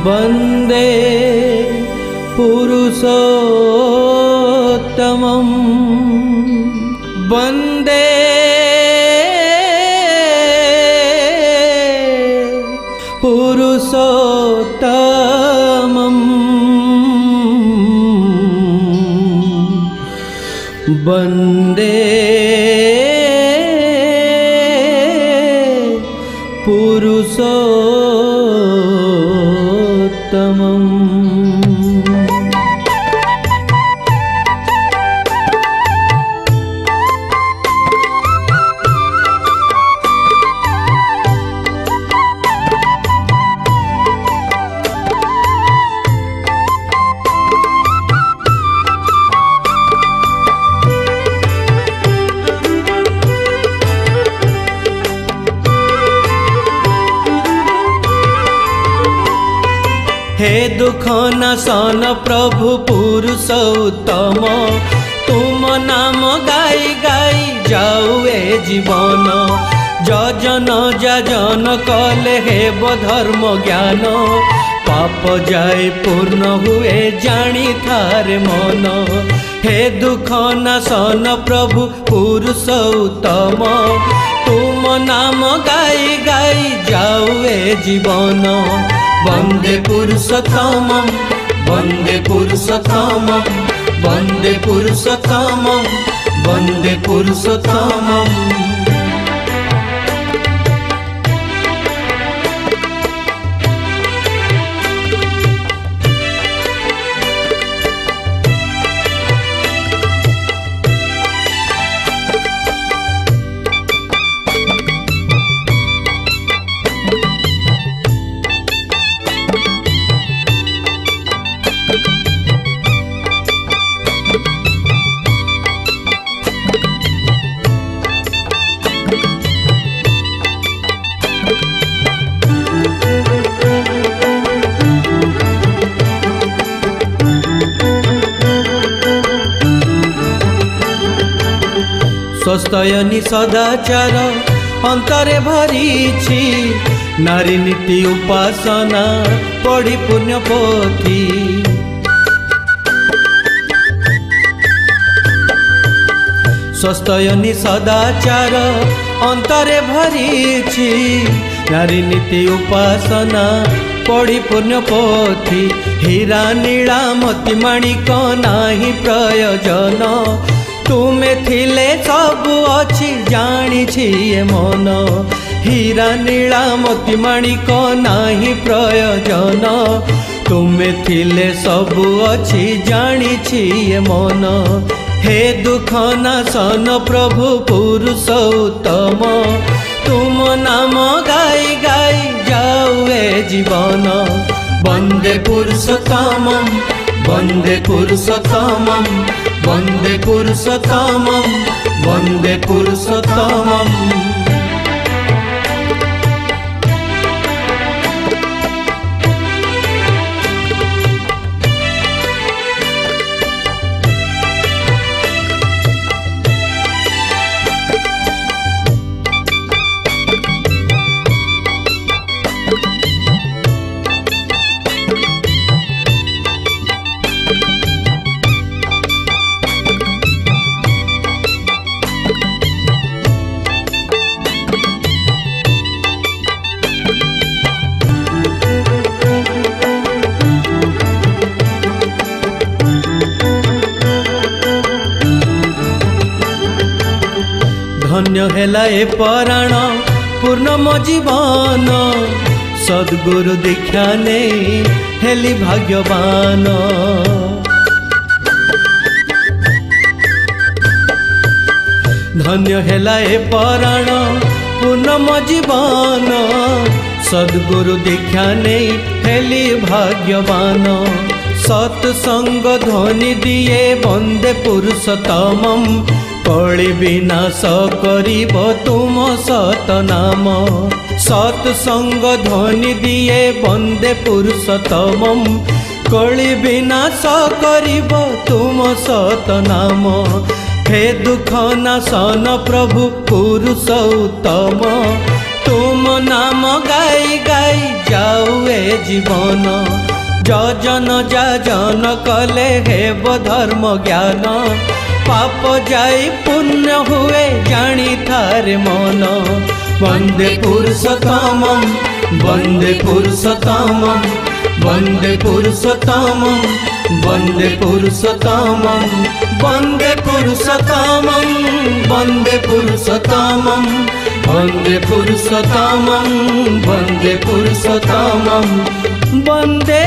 वन्दे पुरुषोत्तमं वन्दे पुरुषोत्तमं वन्दे पुरुषोत्तमम्। हे दुख नाशन प्रभु पुरुषोत्तम, तुम नाम गाई गाई जाऊ ए जीवन। जजन जाजन कले हेब धर्म ज्ञान, पाप जाए पूर्ण हुए जानी थारे मन। हे दुख नाशन प्रभु पुरुषोत्तम, तुम नाम गाई गाई जाऊ ए जीवन। वन्दे पुरुषोत्तमं वन्दे पुरुषोत्तमं वन्दे पुरुषोत्तमं वन्दे पुरुषोत्तमम्। स्वस्थयनी सदाचार अंतरे भरीछि, नारी नीति उपासना पढ़ी पुण्य पोथी। स्वस्थयनी सदाचार अंतरे भरीछि, नारी नीति उपासना पढ़ी पुण्य पोथी। हीरा नीला मोती माणिक नाही प्रयोजन, तुमे थिले सबु अछि जानिछि ए मन। हीरा नीला मोती माणिक नाही प्रयोजन, तुमे थिले सबु अछि जानिछि ए मन। हे दुख नाशन प्रभु पुरुषोत्तम, तुम नाम गाई गाई जाऊ ए जीवन। वन्दे पुरुषोत्तमं वन्दे पुरुषोत्तमं वन्दे पुरुषोत्तमं वन्दे पुरुषोत्तमम्। धन्य हेला ए पराण पूर्ण मो जीवन, सद्गुरु दीक्षा ने हेली भाग्यवान। धन्य हेला ए पराण पूर्ण मो जीवन, सद्गुरु दीक्षा ने हेली भाग्यवान। सत्संग ध्वनि दिए वन्दे पुरुषोत्तमं, कଳି विनाश करिब तुम सतनाम। सत्संग ध्वनि दिए वन्दे पुरुषोत्तमं, कଳି विनाश करिब तुम सतनाम। हे दुख नाशन प्रभु पुरुषोत्तम, तुम नाम गाई गाई जाऊए जीवन যজন যাজন কলে হেব ধর্ম জ্ঞান পাপ যাই পুণ্য হুয়ে জানি থারে মন বন্দে পুরুষোত্তমম বন্দে পুরুষোত্তমম বন্দে পুরুষোত্তমম বন্দে পুরুষোত্তমম বন্দে পুরুষোত্তমম বন্দে পুরুষোত্তমম বন্দে পুরুষোত্তমম বন্দে পুরুষোত্তমম বন্দে